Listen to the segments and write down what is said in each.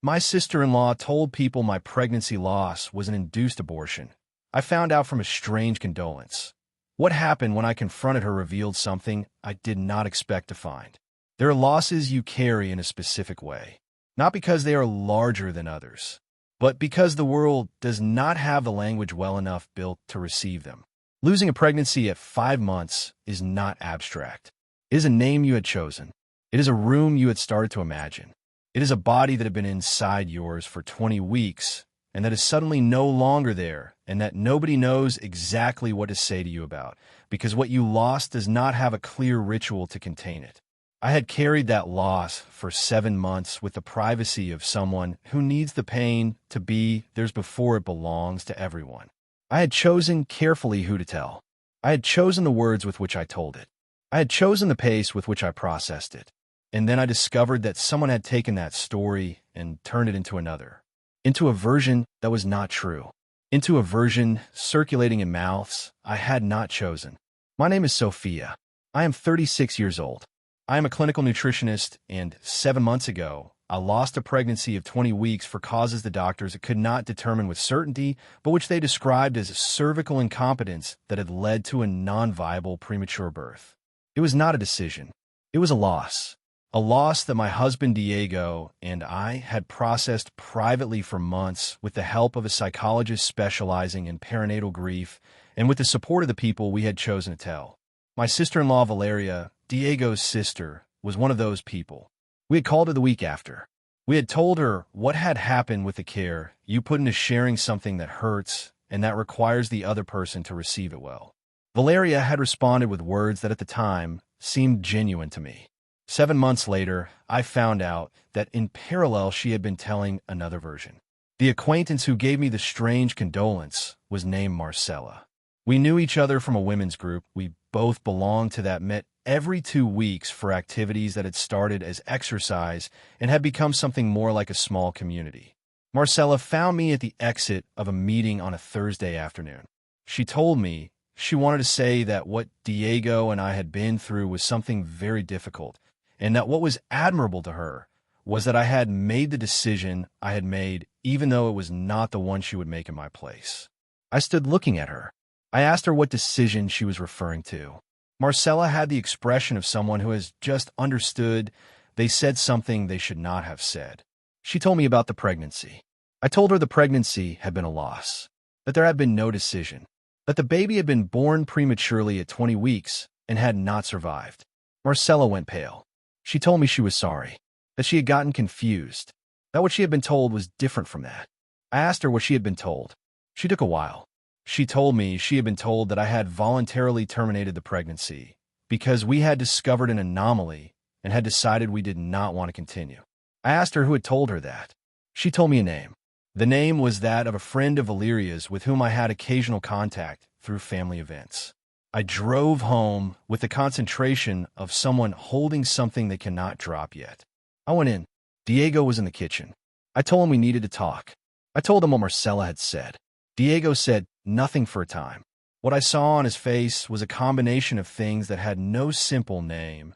My sister-in-law told people my pregnancy loss was an induced abortion. I found out from a strange condolence. What happened when I confronted her revealed something I did not expect to find. There are losses you carry in a specific way, not because they are larger than others, but because the world does not have the language well enough built to receive them. Losing a pregnancy at 5 months is not abstract. It is a name you had chosen. It is a room you had started to imagine. It is a body that had been inside yours for 20 weeks and that is suddenly no longer there, and that nobody knows exactly what to say to you about, because what you lost does not have a clear ritual to contain it. I had carried that loss for 7 months with the privacy of someone who needs the pain to be theirs before it belongs to everyone. I had chosen carefully who to tell. I had chosen the words with which I told it. I had chosen the pace with which I processed it. And then I discovered that someone had taken that story and turned it into another, into a version that was not true, into a version circulating in mouths I had not chosen. My name is Sophia. I am 36 years old. I am a clinical nutritionist, and 7 months ago, I lost a pregnancy of 20 weeks for causes the doctors could not determine with certainty, but which they described as cervical incompetence that had led to a non-viable premature birth. It was not a decision. It was a loss that my husband Diego and I had processed privately for months with the help of a psychologist specializing in perinatal grief and with the support of the people we had chosen to tell. My sister-in-law Valeria, Diego's sister, was one of those people. We had called her the week after. We had told her what had happened with the care you put into sharing something that hurts and that requires the other person to receive it well. Valeria had responded with words that at the time seemed genuine to me. 7 months later, I found out that in parallel she had been telling another version. The acquaintance who gave me the strange condolence was named Marcella. We knew each other from a women's group we both belonged to that met every 2 weeks for activities that had started as exercise and had become something more like a small community. Marcella found me at the exit of a meeting on a Thursday afternoon. She told me she wanted to say that what Diego and I had been through was something very difficult, and that what was admirable to her was that I had made the decision I had made, even though it was not the one she would make in my place. I stood looking at her. I asked her what decision she was referring to. Marcella had the expression of someone who has just understood they said something they should not have said. She told me about the pregnancy. I told her the pregnancy had been a loss, that there had been no decision, that the baby had been born prematurely at 20 weeks and had not survived. Marcella went pale. She told me she was sorry, that she had gotten confused, that what she had been told was different from that. I asked her what she had been told. She took a while. She told me she had been told that I had voluntarily terminated the pregnancy because we had discovered an anomaly and had decided we did not want to continue. I asked her who had told her that. She told me a name. The name was that of a friend of Valeria's with whom I had occasional contact through family events. I drove home with the concentration of someone holding something they cannot drop yet. I went in. Diego was in the kitchen. I told him we needed to talk. I told him what Marcella had said. Diego said nothing for a time. What I saw on his face was a combination of things that had no simple name: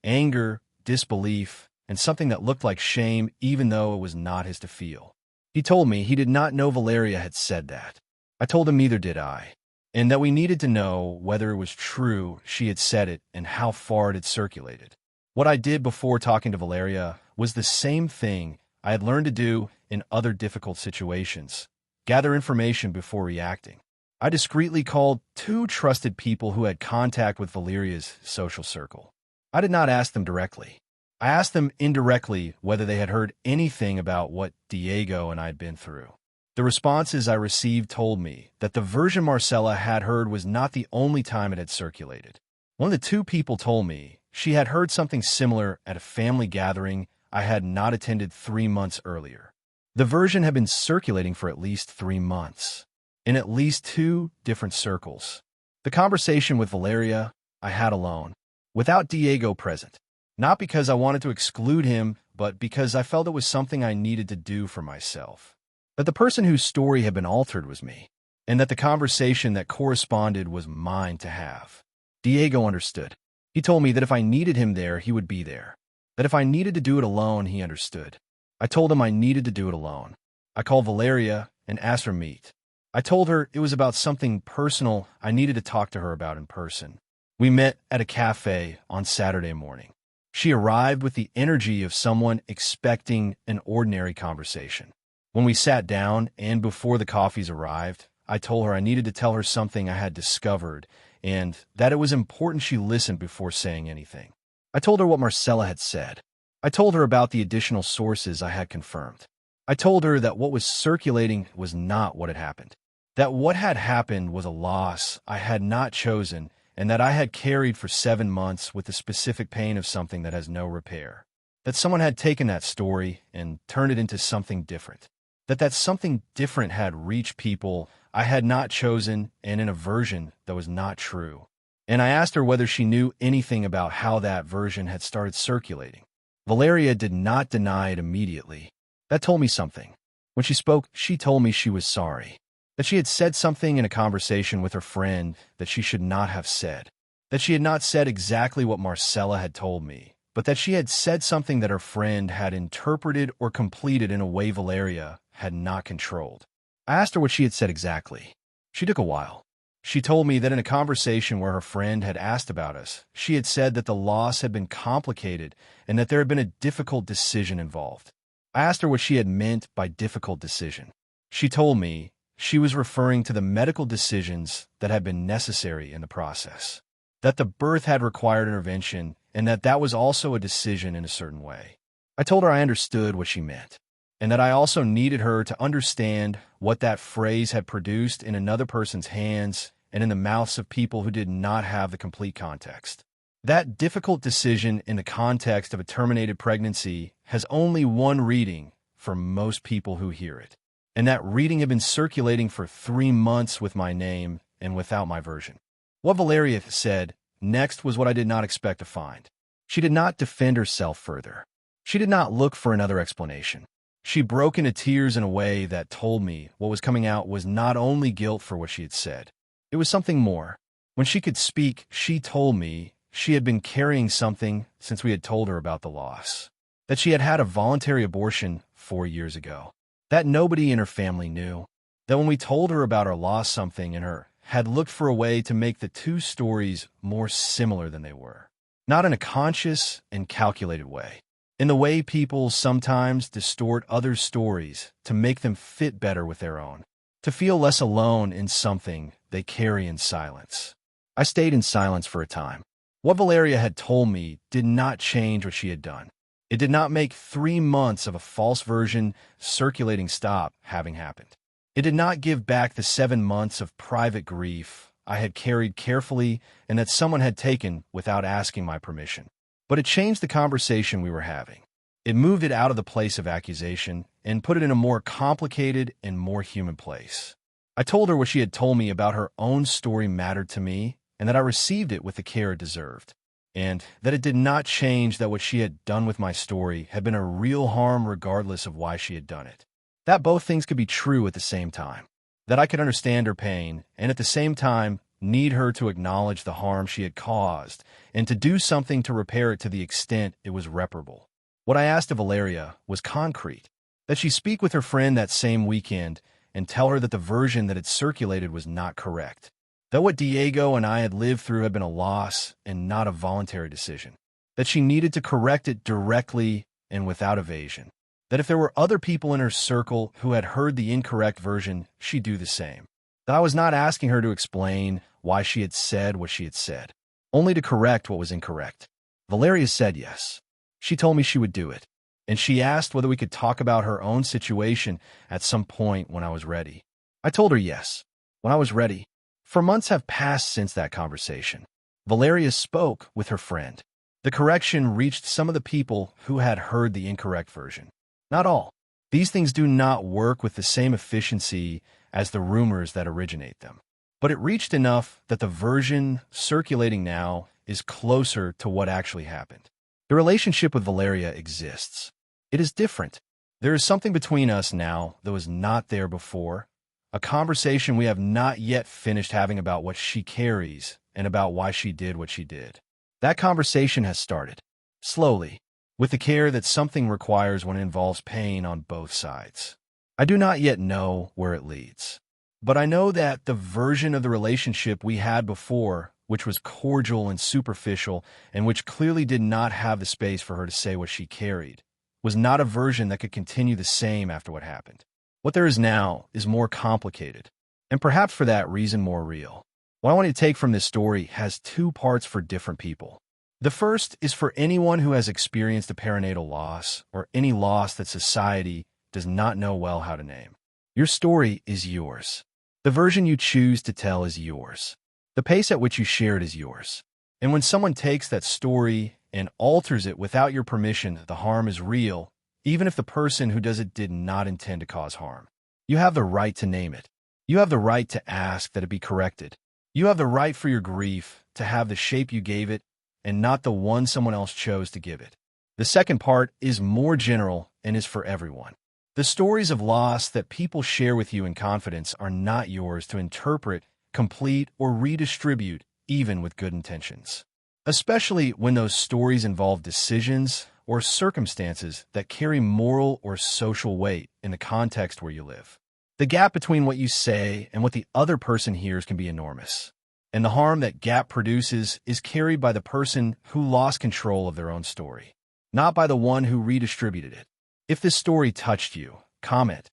anger, disbelief, and something that looked like shame, even though it was not his to feel. He told me he did not know Valeria had said that. I told him neither did I, and that we needed to know whether it was true she had said it and how far it had circulated. What I did before talking to Valeria was the same thing I had learned to do in other difficult situations: gather information before reacting. I discreetly called 2 trusted people who had contact with Valeria's social circle. I did not ask them directly. I asked them indirectly whether they had heard anything about what Diego and I had been through. The responses I received told me that the version Marcella had heard was not the only time it had circulated. One of the 2 people told me she had heard something similar at a family gathering I had not attended 3 months earlier. The version had been circulating for at least 3 months, in at least 2 different circles. The conversation with Valeria I had alone, without Diego present, not because I wanted to exclude him, but because I felt it was something I needed to do for myself. That the person whose story had been altered was me, and that the conversation that corresponded was mine to have. Diego understood. He told me that if I needed him there, he would be there. That if I needed to do it alone, he understood. I told him I needed to do it alone. I called Valeria and asked her to meet. I told her it was about something personal I needed to talk to her about in person. We met at a cafe on Saturday morning. She arrived with the energy of someone expecting an ordinary conversation. When we sat down and before the coffees arrived, I told her I needed to tell her something I had discovered and that it was important she listened before saying anything. I told her what Marcella had said. I told her about the additional sources I had confirmed. I told her that what was circulating was not what had happened, that what had happened was a loss I had not chosen and that I had carried for 7 months with the specific pain of something that has no repair, that someone had taken that story and turned it into something different, that something different had reached people I had not chosen and in a version that was not true. And I asked her whether she knew anything about how that version had started circulating. Valeria did not deny it immediately. That told me something. When she spoke, she told me she was sorry, that she had said something in a conversation with her friend that she should not have said, that she had not said exactly what Marcella had told me, but that she had said something that her friend had interpreted or completed in a way Valeria had not controlled. I asked her what she had said exactly. She took a while. She told me that in a conversation where her friend had asked about us, she had said that the loss had been complicated and that there had been a difficult decision involved. I asked her what she had meant by difficult decision. She told me she was referring to the medical decisions that had been necessary in the process, that the birth had required intervention and that was also a decision in a certain way. I told her I understood what she meant, and that I also needed her to understand what that phrase had produced in another person's hands and in the mouths of people who did not have the complete context. That difficult decision in the context of a terminated pregnancy has only one reading for most people who hear it, and that reading had been circulating for 3 months with my name and without my version. What Valeria said next was what I did not expect to find. She did not defend herself further. She did not look for another explanation. She broke into tears in a way that told me what was coming out was not only guilt for what she had said. It was something more. When she could speak, she told me she had been carrying something since we had told her about the loss, that she had had a voluntary abortion 4 years ago, that nobody in her family knew, that when we told her about our loss, something in her had looked for a way to make the two stories more similar than they were, not in a conscious and calculated way, in the way people sometimes distort others' stories to make them fit better with their own, to feel less alone in something they carry in silence. I stayed in silence for a time. What Valeria had told me did not change what she had done. It did not make 3 months of a false version circulating stop having happened. It did not give back the 7 months of private grief I had carried carefully and that someone had taken without asking my permission. But it changed the conversation we were having. It moved it out of the place of accusation and put it in a more complicated and more human place. I told her what she had told me about her own story mattered to me and that I received it with the care it deserved, and that it did not change that what she had done with my story had been a real harm regardless of why she had done it. That both things could be true at the same time, that I could understand her pain and at the same time need her to acknowledge the harm she had caused and to do something to repair it to the extent it was reparable. What I asked of Valeria was concrete, that she speak with her friend that same weekend and tell her that the version that had circulated was not correct, that what Diego and I had lived through had been a loss and not a voluntary decision, that she needed to correct it directly and without evasion, that if there were other people in her circle who had heard the incorrect version, she'd do the same, that I was not asking her to explain why she had said what she had said, only to correct what was incorrect. Valeria said yes. She told me she would do it, and she asked whether we could talk about her own situation at some point when I was ready. I told her yes, when I was ready. For months have passed since that conversation. Valeria spoke with her friend. The correction reached some of the people who had heard the incorrect version. Not all. These things do not work with the same efficiency as the rumors that originate them. But it reached enough that the version circulating now is closer to what actually happened. The relationship with Valeria exists. It is different. There is something between us now that was not there before, a conversation we have not yet finished having about what she carries and about why she did what she did. That conversation has started. Slowly. with the care that something requires when it involves pain on both sides. I do not yet know where it leads, but I know that the version of the relationship we had before, which was cordial and superficial, and which clearly did not have the space for her to say what she carried, was not a version that could continue the same after what happened. What there is now is more complicated, and perhaps for that reason more real. What I want you to take from this story has two parts for different people. The first is for anyone who has experienced a perinatal loss or any loss that society does not know well how to name. Your story is yours. The version you choose to tell is yours. The pace at which you share it is yours. And when someone takes that story and alters it without your permission, the harm is real, even if the person who does it did not intend to cause harm. You have the right to name it. You have the right to ask that it be corrected. You have the right for your grief to have the shape you gave it and not the one someone else chose to give it. The second part is more general and is for everyone. The stories of loss that people share with you in confidence are not yours to interpret, complete, or redistribute, even with good intentions. Especially when those stories involve decisions or circumstances that carry moral or social weight in the context where you live. The gap between what you say and what the other person hears can be enormous, and the harm that gap produces is carried by the person who lost control of their own story, not by the one who redistributed it. If this story touched you, comment.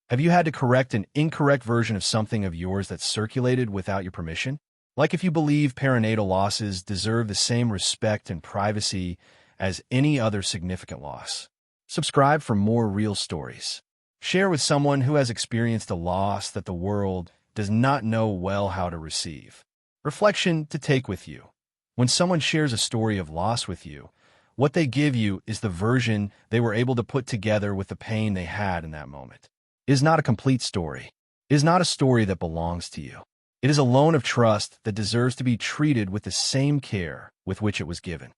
Have you had to correct an incorrect version of something of yours that circulated without your permission? Like if you believe perinatal losses deserve the same respect and privacy as any other significant loss. Subscribe for more real stories. Share with someone who has experienced a loss that the world does not know well how to receive. Reflection to take with you. When someone shares a story of loss with you, what they give you is the version they were able to put together with the pain they had in that moment. It is not a complete story. It is not a story that belongs to you. It is a loan of trust that deserves to be treated with the same care with which it was given.